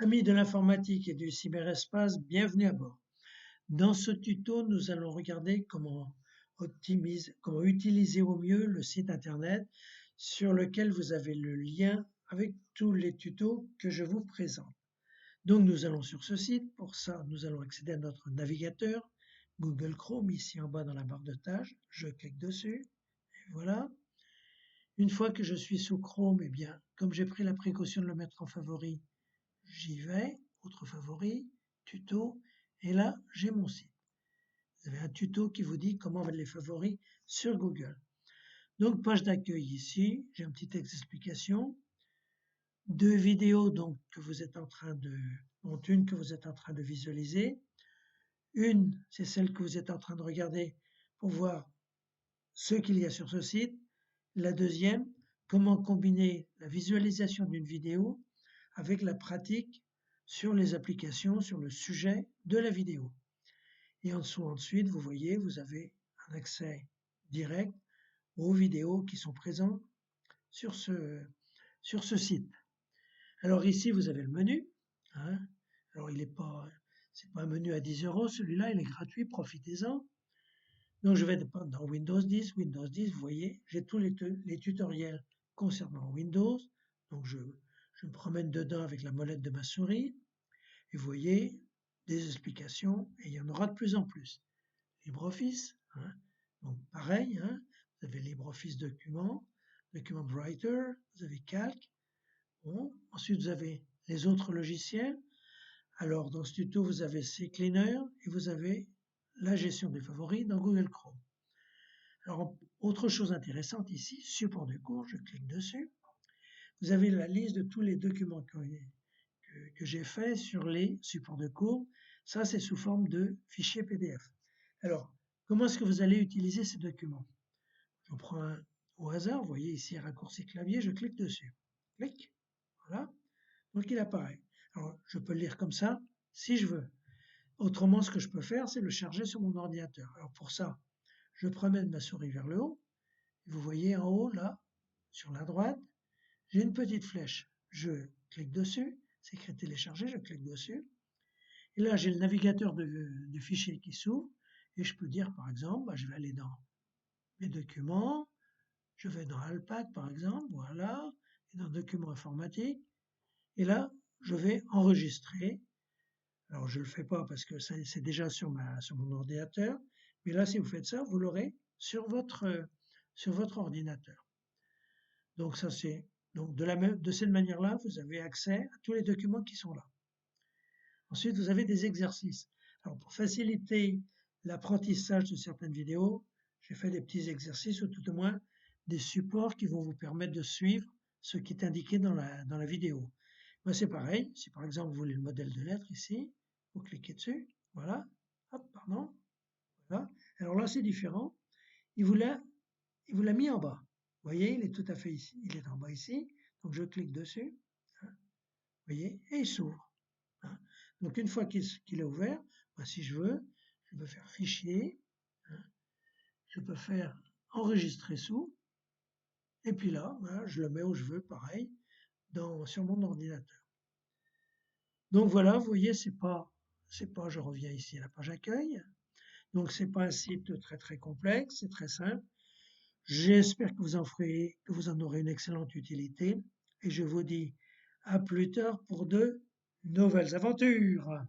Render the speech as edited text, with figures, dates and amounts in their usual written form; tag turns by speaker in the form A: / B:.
A: Amis de l'informatique et du cyberespace, bienvenue à bord. Dans ce tuto, nous allons regarder comment utiliser au mieux le site internet sur lequel vous avez le lien avec tous les tutos que je vous présente. Donc nous allons sur ce site. Pour ça, nous allons accéder à notre navigateur, Google Chrome, ici en bas dans la barre de tâches. Je clique dessus et voilà. Une fois que je suis sous Chrome, eh bien, comme j'ai pris la précaution de le mettre en favori, j'y vais, autre favori, tuto, et là, j'ai mon site. Vous avez un tuto qui vous dit comment mettre les favoris sur Google. Donc, page d'accueil ici, j'ai une petite explication. Deux vidéos donc que vous êtes en train de, dont une que vous êtes en train de visualiser. Une, c'est celle que vous êtes en train de regarder pour voir ce qu'il y a sur ce site. La deuxième, comment combiner la visualisation d'une vidéo avec la pratique sur les applications, sur le sujet de la vidéo. Et en dessous, ensuite, vous voyez, vous avez un accès direct aux vidéos qui sont présentes sur ce site. Alors ici, vous avez le menu. Hein. Alors c'est pas un menu à 10 €, celui-là, il est gratuit, profitez-en. Donc je vais dans Windows 10, vous voyez, j'ai tous les tutoriels concernant Windows. Donc je me promène dedans avec la molette de ma souris. Et vous voyez, des explications, et il y en aura de plus en plus. LibreOffice, hein, donc pareil, hein, vous avez LibreOffice Document Writer, vous avez Calc. Bon, ensuite vous avez les autres logiciels. Alors dans ce tuto, vous avez CCleaner et vous avez la gestion des favoris dans Google Chrome. Alors autre chose intéressante ici, support de cours, je clique dessus. Vous avez la liste de tous les documents que j'ai fait sur les supports de cours. Ça, c'est sous forme de fichier PDF. Alors, comment est-ce que vous allez utiliser ces documents? Je prends un au hasard, vous voyez ici raccourci clavier, je clique dessus. Clic, voilà. Donc il apparaît. Alors, je peux le lire comme ça, si je veux. Autrement, ce que je peux faire, c'est le charger sur mon ordinateur. Alors pour ça, je promène ma souris vers le haut. Vous voyez en haut, là, sur la droite, j'ai une petite flèche. Je clique dessus, c'est écrit télécharger, je clique dessus. Et là, j'ai le navigateur de fichiers qui s'ouvre. Et je peux dire, par exemple, je vais aller dans mes documents. Je vais dans Alpac, par exemple, voilà. Et dans documents informatiques. Et là, je vais enregistrer. Alors, je ne le fais pas parce que c'est déjà sur mon ordinateur. Mais là, si vous faites ça, vous l'aurez sur votre ordinateur. Donc, ça, c'est, donc de cette manière-là, vous avez accès à tous les documents qui sont là. Ensuite, vous avez des exercices. Alors, pour faciliter l'apprentissage de certaines vidéos, j'ai fait des petits exercices ou tout au moins des supports qui vont vous permettre de suivre ce qui est indiqué dans la vidéo. Moi, c'est pareil. Si par exemple vous voulez le modèle de lettres ici, vous cliquez dessus. Voilà. Hop, pardon. Voilà. Alors là, c'est différent. Il vous l'a mis en bas. Vous voyez, il est tout à fait ici. Il est en bas ici. Donc je clique dessus. Vous voyez, et il s'ouvre. Hein. Donc une fois qu'il est ouvert, si je peux faire fichier, hein, je peux faire enregistrer sous, et puis là, je le mets où je veux, pareil, sur mon ordinateur. Donc voilà, vous voyez, je reviens ici à la page accueil. Donc c'est pas un site très très complexe, c'est très simple. J'espère que vous en aurez une excellente utilité, et je vous dis à plus tard pour de nouvelles aventures.